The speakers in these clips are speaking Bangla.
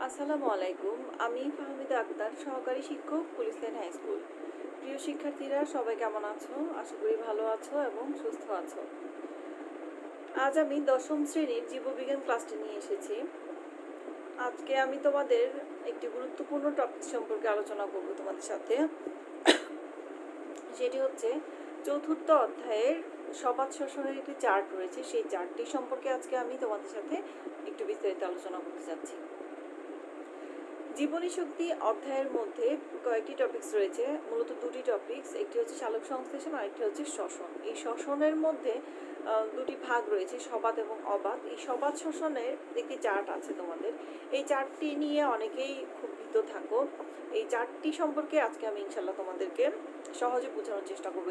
আসসালামু আলাইকুম। আমি ফাহমিদা আক্তার, সহকারী শিক্ষক, পুলিশ লাইন হাই স্কুল। প্রিয় শিক্ষার্থীরা, সবাই কেমন আছো? আশা করি ভালো আছো এবং সুস্থ আছো। আজ আমি দশম শ্রেণীর জীববিজ্ঞান ক্লাসটি নিয়ে এসেছি। আজকে আমি তোমাদের একটি গুরুত্বপূর্ণ টপিক সম্পর্কে আলোচনা করব তোমাদের সাথে। সেটি হচ্ছে চতুর্থ অধ্যায়ের সবাদ শ্বসনের একটি চার্ট রয়েছে, সেই চার্টটি সম্পর্কে আজকে আমি তোমাদের সাথে একটু বিস্তারিত আলোচনা করতে যাচ্ছি। জীবনী শক্তি অধ্যায়ের মধ্যে কয়েকটি টপিকস রয়েছে, মূলত দুটি টপিকস, একটি হচ্ছে সালোক সংশ্লেষণ আর একটি হচ্ছে শ্বসন। এই শ্বসনের মধ্যে দুটি ভাগ রয়েছে, সবাদ এবং অবাদ। এই সবাদ শ্বসনের একটি চার্ট আছে তোমাদের। এই চার্টটি নিয়ে অনেকেই খুব ভীত থাকো। এই চার্টটি সম্পর্কে আজকে আমি ইনশাল্লাহ তোমাদেরকে সহজে বোঝানোর চেষ্টা করবো।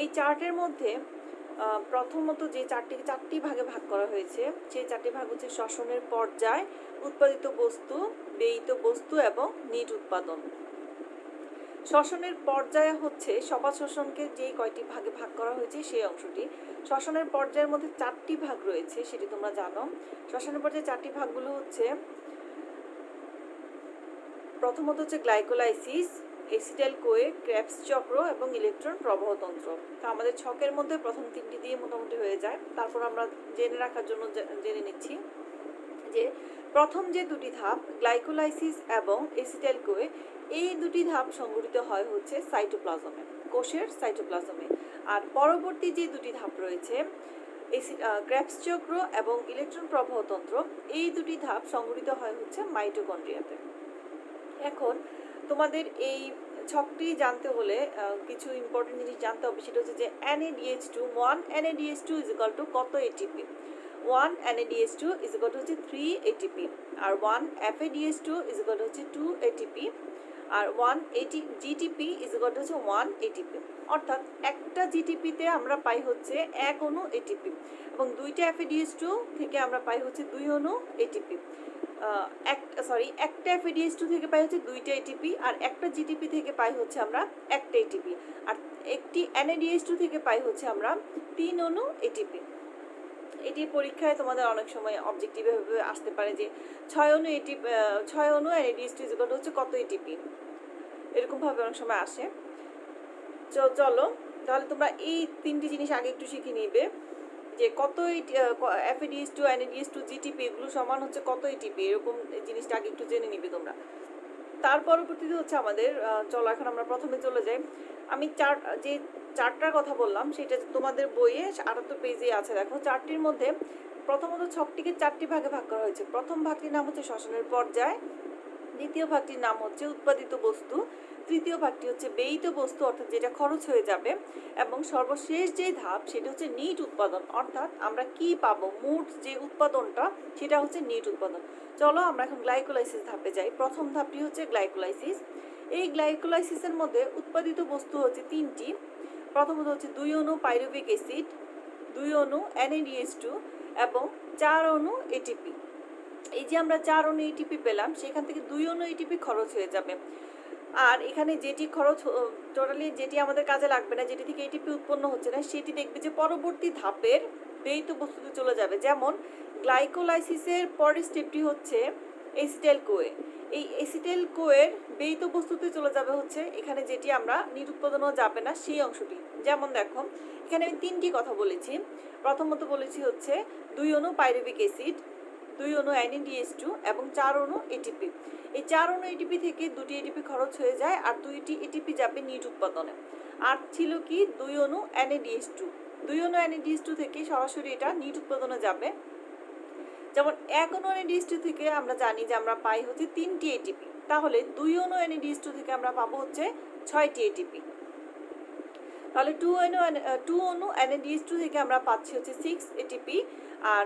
এই চার্টের মধ্যে প্রথমত যে চারটি ভাগে ভাগ করা হয়েছে, সেই চারটি ভাগ হচ্ছে শ্বসনের পর্যায়, উৎপাদিত বস্তু, ব্যয়িত বস্তু এবং নিট উৎপাদন। শ্বসনের পর্যায় হচ্ছে সবাদ শ্বসনকে যে কয়টি ভাগে ভাগ করা হয়েছে সেই অংশটি। শ্বসনের পর্যায়ের মধ্যে চারটি ভাগ রয়েছে, সেটি তোমরা জানো। শ্বসনের পর্যায়ে চারটি ভাগগুলো হচ্ছে, প্রথমত হচ্ছে গ্লাইকোলাইসিস, এসিটাইল কোয়ে, ক্রেবস চক্র এবং ইলেকট্রন প্রবাহতন্ত্র। তো আমাদের ছকের মধ্যে প্রথম তিনটি দিয়ে মোটামুটি হয়ে যায়। তারপর আমরা জেনে রাখার জন্য জেনে নিচ্ছি যে প্রথম যে দুটি ধাপ গ্লাইকোলাইসিস এবং এসিটাইল কোয়ে, এই দুটি ধাপ সংঘটিত হয় হচ্ছে সাইটোপ্লাজমে, কোষের সাইটোপ্লাজমে। আর পরবর্তী যে দুটি ধাপ রয়েছে ক্রেবস চক্র এবং ইলেকট্রন প্রবাহতন্ত্র, এই দুটি ধাপ সংঘটিত হয় হচ্ছে মাইটোকন্ড্রিয়াতে। এখন তোমাদের এই ছকটি জানতে হলে কিছু ইম্পর্টেন্ট জিনিস জানতে হবে। সেটা হচ্ছে যে NADH2, 1 NADH2 is equal to কত ATP. 1 NADH2 is equal to হচ্ছে 3 এটিপি, আর 1 FADH2 ইজ ইকুয়াল টু হচ্ছে 2 এটিপি, আর 1 GTP ইজ ইকুয়াল টু হচ্ছে 1 এটিপি। অর্থাৎ একটা জিটিপিতে আমরা পাই হচ্ছে 1 অণু এটিপি, এবং দুইটা FADH2 থেকে আমরা পাই হচ্ছে 2 অণু এটিপি। একটা FADH2 থেকে পাই হচ্ছে 2টা এটিপি, আর একটা জিটিপি থেকে পাই হচ্ছে আমরা 1টা এটিপি, আর একটি NADH2 থেকে পাই হচ্ছে আমরা 3 অণু এটিপি। এটি পরীক্ষায় তোমাদের অনেক সময় অবজেক্টিভে আসতে পারে যে 6 অণু NADH2 ইজ ইকুয়াল টু হচ্ছে কত এটিপি, এরকমভাবে অনেক সময় আসে। চলো তাহলে তোমরা এই তিনটি জিনিস আগে একটু শিখে নিবে যে কত FADH2, NADH2, GTP এগুলো সমান হচ্ছে কত এটিপি, এরকম জিনিসটা আগে একটু জেনে নিবে তোমরা। তার পরবর্তীতে হচ্ছে আমাদের চলো এখন আমরা প্রথমে চলে যাই। আমি যে চারটার কথা বললাম সেটা তোমাদের বইয়ে 78 পেজে আছে। দেখো চারটির মধ্যে প্রথমত ছকটিকে চারটি ভাগে ভাগ করা হয়েছে। প্রথম ভাগটির নাম হচ্ছে শ্বসনের পর্যায়, দ্বিতীয় ভাগটির নাম হচ্ছে উৎপাদিত বস্তু, তৃতীয় ভাগটি হচ্ছে ব্যয়িত বস্তু অর্থাৎ যেটা খরচ হয়ে যাবে, এবং সর্বশেষ যে ধাপ সেটা হচ্ছে নিট উৎপাদন, অর্থাৎ আমরা কি পাবো, মোট যে উৎপাদনটা সেটা হচ্ছে নিট উৎপাদন। চলো আমরা এখন গ্লাইকোলাইসিস ধাপে যাই। প্রথম ধাপটি হচ্ছে গ্লাইকোলাইসিস। এই গ্লাইকোলাইসিসের মধ্যে উৎপাদিত বস্তু হচ্ছে তিনটি। প্রথমত হচ্ছে 2 অণু পাইরুভিক অ্যাসিড, 2 অণু NADH2 এবং 4 অণু এটিপি। এই যে আমরা 4 অণু এটিপি পেলাম, সেখান থেকে 2 অণু এটিপি খরচ হয়ে যাবে। আর এখানে যেটি খরচ টোটালি যেটি আমাদের কাজে লাগবে না, যেটি থেকে এটিপি উৎপন্ন হচ্ছে না, সেটি দেখবে যে পরবর্তী ধাপের ব্যয়িত বস্তুতে চলে যাবে। যেমন গ্লাইকোলাইসিসের পরের স্টেপটি হচ্ছে এসিটাইল কোয়ে। এই এসিটাইল কোয়ের ব্যয়িত বস্তুতে চলে যাবে হচ্ছে এখানে যেটি আমরা নিট উৎপাদনও যাবে না সেই অংশটি। যেমন দেখো এখানে আমি তিনটি কথা বলেছি। প্রথমত বলেছি হচ্ছে 2 অণু পাইরুভিক অ্যাসিড, 2 অণু NADH2 এবং 4 অণু এটিপি। এই 4 অণু এটিপি থেকে 2টি এটিপি খরচ হয়ে যায়, আর 2টি এটিপি যাবে নিট উৎপাদনে। আর ছিল কি 2 অণু NADH2। 2 অণু NADH2 থেকে সরাসরি এটা নিট উৎপাদনে যাবে। যেমন 1 অণু NADH2 থেকে আমরা জানি যে আমরা পাই হচ্ছে 3টি এটিপি, তাহলে 2 অণু NADH2 থেকে আমরা পাবো হচ্ছে 6টি এটিপি। তাহলে 2 অণু NADH2 থেকে আমরা পাচ্ছি হচ্ছে 6 এটিপি, আর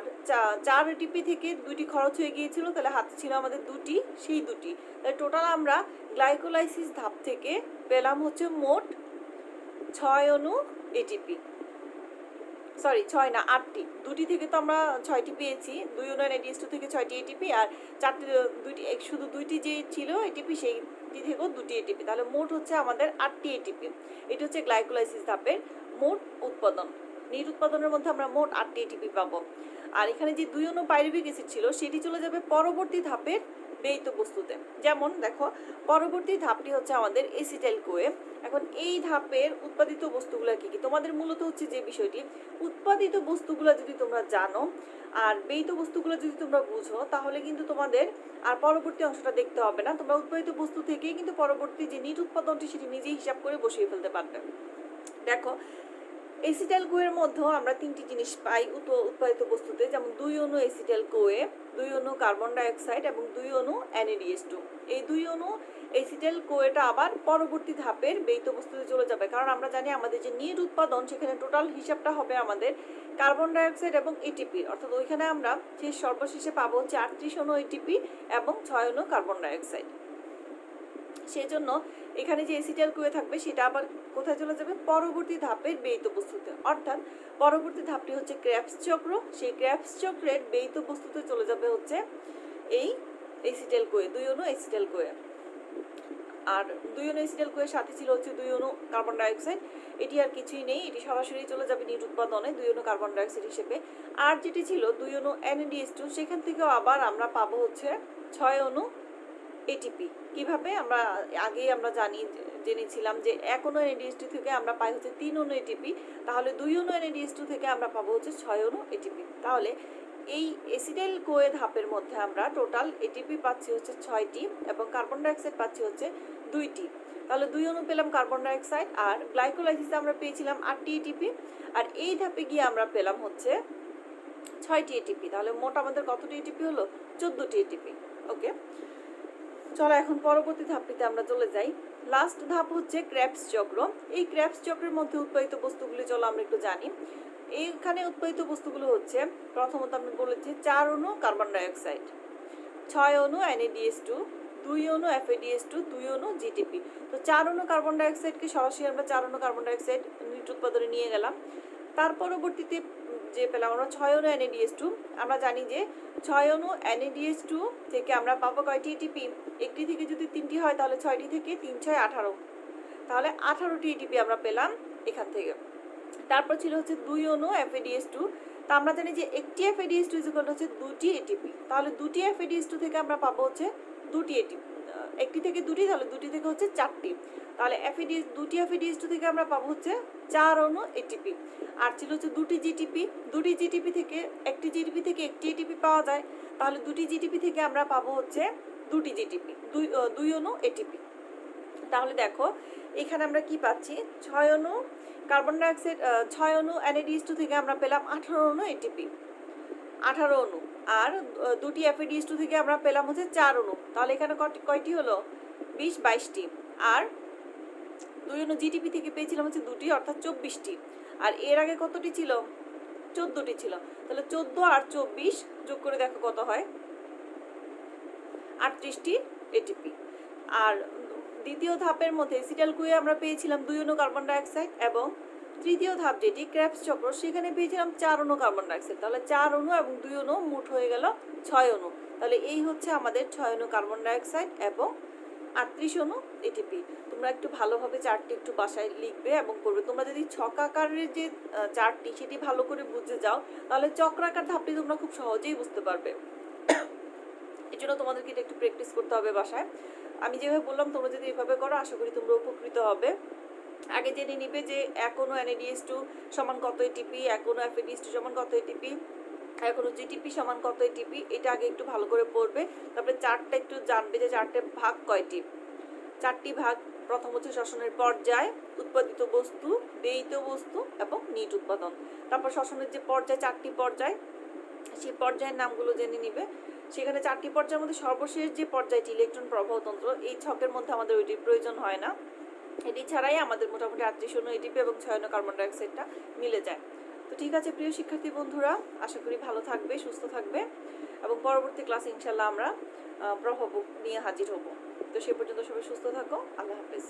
4 এটিপি থেকে 2টি খরচ হয়ে গিয়েছিল, তাহলে হাতে ছিল আমাদের 2টি, সেই 2টি। তাহলে টোটাল আমরা গ্লাইকোলাইসিস ধাপ থেকে পেলাম হচ্ছে মোট 6 অণু এটিপি। 6 না 8টি, 2টি থেকে তো আমরা 6টি পেয়েছি, 2 অণু NADH2 থেকে 6টি এটিপি, আর 2টি শুধু 2টি যে ছিল এটিপি সেইটি থেকেও 2টি এটিপি, তাহলে মোট হচ্ছে আমাদের 8টি এটিপি। এটি হচ্ছে গ্লাইকোলাইসিস ধাপের মোট উৎপাদন। নিট উৎপাদনের মধ্যে আমরা মোট 8টি এটিপি পাবো। আর এখানে যে 2 অণু পাইরুভিক অ্যাসিড ছিল সেটি চলে যাবে পরবর্তী ধাপের ব্যয়িত বস্তুতে। যেমন দেখো পরবর্তী ধাপটি হচ্ছে আমাদের এসিটাইল কোয়ে। এখন এই ধাপের উৎপাদিত বস্তুগুলো কি কি, তোমাদের মূলত হচ্ছে যে বিষয়টি উৎপাদিত বস্তুগুলো যদি তোমরা জানো আর ব্যয়িত বস্তুগুলো যদি তোমরা বুঝো তাহলে কিন্তু তোমাদের আর পরবর্তী অংশটা দেখতে হবে না, তোমরা উৎপাদিত বস্তু থেকেই কিন্তু পরবর্তী যে নিট উৎপাদনটি সেটি নিজেই হিসাব করে বসিয়ে ফেলতে পারবে। দেখো এসিটাইল কোয়ের মধ্যেও আমরা 3টি জিনিস পাই উৎপাদিত বস্তুতে, যেমন 2 অণু এসিটাইল কোয়ে, 2 অণু কার্বন ডাইঅক্সাইড এবং 2 অণু NaDH2। এই 2 অণু এসিটাইল কোয়েটা আবার পরবর্তী ধাপের ব্যয়িত বস্তুতে চলে যাবে, কারণ আমরা জানি আমাদের যে নিট উৎপাদন সেখানে টোটাল হিসাবটা হবে আমাদের কার্বন ডাইঅক্সাইড এবং এটিপি, অর্থাৎ ওইখানে আমরা যে সর্বশেষে পাবো হচ্ছে 38 অণু এটিপি এবং 6 অণু কার্বন ডাইঅক্সাইড। সেই জন্য এখানে যে এসিটাইল কোয়ে থাকবে সেটা আবার কোথায় চলে যাবে, পরবর্তী ধাপের ব্যয়িত বস্তুতে, অর্থাৎ পরবর্তী ধাপটি হচ্ছে ক্রেবস চক্র, সেই ক্রেবস চক্রের ব্যয়িত বস্তুতে চলে যাবে হচ্ছে এই এসিটাইল কোয়ে, 2 অণু এসিটাইল কোয়ে। আর 2 অণু এসিটাইল কোয়ের সাথে ছিল হচ্ছে 2 অণু কার্বন ডাইঅক্সাইড, এটি আর কিছুই নেই, এটি সরাসরি চলে যাবে নিট উৎপাদনে 2 অণু কার্বন ডাইঅক্সাইড হিসেবে। আর যেটি ছিল 2 অণু NaDH2, সেখান থেকেও আবার আমরা পাবো হচ্ছে 6 অণু এটিপি। কিভাবে, আমরা আগেই আমরা জেনেছিলাম যে 1 অণু NaDH2 থেকে আমরা পাই হচ্ছে 3 অণু এটিপি, তাহলে 2 অণু NaDH2 থেকে আমরা পাবো হচ্ছে 6 অণু এটিপি। তাহলে এই এসিটাইল কোয়ে ধাপের মধ্যে আমরা টোটাল এটিপি পাচ্ছি হচ্ছে 6টি এবং কার্বন ডাইঅক্সাইড পাচ্ছি হচ্ছে 2টি। তাহলে 2 অণু পেলাম কার্বন ডাইঅক্সাইড, আর গ্লাইকোলাইসিসে আমরা পেয়েছিলাম 8টি এটিপি, আর এই ধাপে গিয়ে আমরা পেলাম হচ্ছে 6টি এটিপি। তাহলে মোট আমাদের কতটি এটিপি হলো, 14টি এটিপি। ওকে, চলো এখন পরবর্তী ধাপটিতে আমরা চলে যাই। লাস্ট ধাপ হচ্ছে ক্রেবস চক্র। এই ক্রেবস চক্রের মধ্যে উৎপাদিত বস্তুগুলি চলো আমরা একটু জানি। এইখানে উৎপাদিত বস্তুগুলো হচ্ছে প্রথমত আমি বলেছি 4 অণু কার্বন ডাইঅক্সাইড, 6 অণু NaDH2, 2 অণু FADH2, 2 অণু GTP। তো 4 অণু কার্বন ডাইঅক্সাইডকে সরাসরি আমরা 4 অণু কার্বন ডাইঅক্সাইড নিট উৎপাদনে নিয়ে গেলাম। তার পরবর্তীতে যে পেলাম আমরা 6 অণু NaDH2। আমরা জানি যে 6 অণু NaDH2 থেকে আমরা পাবো কয়টি এটিপি, একটি থেকে যদি 3টি হয় তাহলে 6টি থেকে 3 6 18, তাহলে 18টি এটিপি আমরা পেলাম এখান থেকে। তারপর ছিল হচ্ছে 2 অণু FADH2। তা আমরা জানি যে একটি FADH2 ইকুয়াল হচ্ছে 2টি এটিপি, তাহলে 2টি FADH2 থেকে আমরা পাবো হচ্ছে 2টি এটিপি, একটি থেকে 2টি, তাহলে 2টি থেকে হচ্ছে 4টি, তাহলে দুটি FADH2 থেকে আমরা পাবো হচ্ছে 4 অণু এটিপি। আর ছিল হচ্ছে 2টি জিটিপি, 2টি জিটিপি থেকে একটি জিটিপি থেকে একটি এটিপি পাওয়া যায়, তাহলে 2টি জিটিপি থেকে আমরা পাবো হচ্ছে 2টি জিটিপি, 2 অণু এটিপি। তাহলে দেখো এখানে আমরা কি পাচ্ছি, 6 অণু কার্বন ডাইঅক্সাইড, 6 অণু NaDH2 থেকে আমরা পেলাম 18 অণু এটিপি, 18 অণু, আর 2টি FADH2 থেকে আমরা পেলাম হচ্ছে 4 অণু, তাহলে এখানে কয়টি হলো, 20 22টি। আর 2 অণু জিটিপি থেকে পেয়েছিলাম হচ্ছে 2টি, অর্থাৎ 24টি। আর এর আগে কতটি ছিল, 14টি ছিল, তাহলে 14 আর 24 যোগ করে দেখো কত হয়, 38টি এটিপি। আর দ্বিতীয় ধাপের মধ্যে এসিটাইল কোয়ে আমরা পেয়েছিলাম 2 অণু কার্বন ডাইঅক্সাইড, এবং তৃতীয় ধাপ যেটি ক্রেবস চক্র সেখানে পেয়েছিলাম 4 অণু কার্বন ডাইঅক্সাইড, তাহলে 4 অণু এবং 2 অণু মোট হয়ে গেল 6 অণু। তাহলে এই হচ্ছে আমাদের 6 অণু কার্বন ডাইঅক্সাইড এবং 38 অণু এটিপি। তোমরা একটু ভালোভাবে চার্টটি একটু বাসায় লিখবে এবং করবে। তোমরা যদি ছকাকারের যে চার্টটি সেটি ভালো করে বুঝে যাও তাহলে চক্রাকার ধাপটি তোমরা খুব সহজেই বুঝতে পারবে। এই জন্য তোমাদেরকে এটা একটু প্র্যাকটিস করতে হবে বাসায়। আমি যেভাবে বললাম তোমরা যদি এভাবে করো আশা করি তোমরা উপকৃত হবে। আগে জেনে নিবে যে 1 অণু NaDH2 সমান কত এটিপি, 1 অণু FADH2 সমান কত এটিপি, 1 অণু GTP সমান কত এটিপি, এটা আগে একটু ভালো করে পড়বে। তারপরে চার্টটা একটু জানবে যে চার্টের ভাগ কয়টি, 4টি ভাগ। প্রথম হচ্ছে শ্বসনের পর্যায়, উৎপাদিত বস্তু, ব্যয়িত বস্তু এবং নিট উৎপাদন। তারপর শ্বসনের যে পর্যায়, 4টি পর্যায়, সেই পর্যায়ের নামগুলো জেনে নিবে। সেখানে 4টি পর্যায়ের মধ্যে সর্বশেষ যে পর্যায়টি ইলেকট্রন প্রবাহতন্ত্র, এই ছকের মধ্যে আমাদের ওইটির প্রয়োজন হয় না। এটি ছাড়াই আমাদের মোটামুটি 38 অণু এটিপি এবং 6 অণু কার্বন ডাইঅক্সাইডটা মিলে যায়। তো ঠিক আছে প্রিয় শিক্ষার্থী বন্ধুরা, আশা করি ভালো থাকবে, সুস্থ থাকবে, এবং পরবর্তী ক্লাসে ইনশাল্লাহ আমরা প্রভাব নিয়ে হাজির হব। তো সে পর্যন্ত সবাই সুস্থ থাকো, আল্লাহ হাফেজ।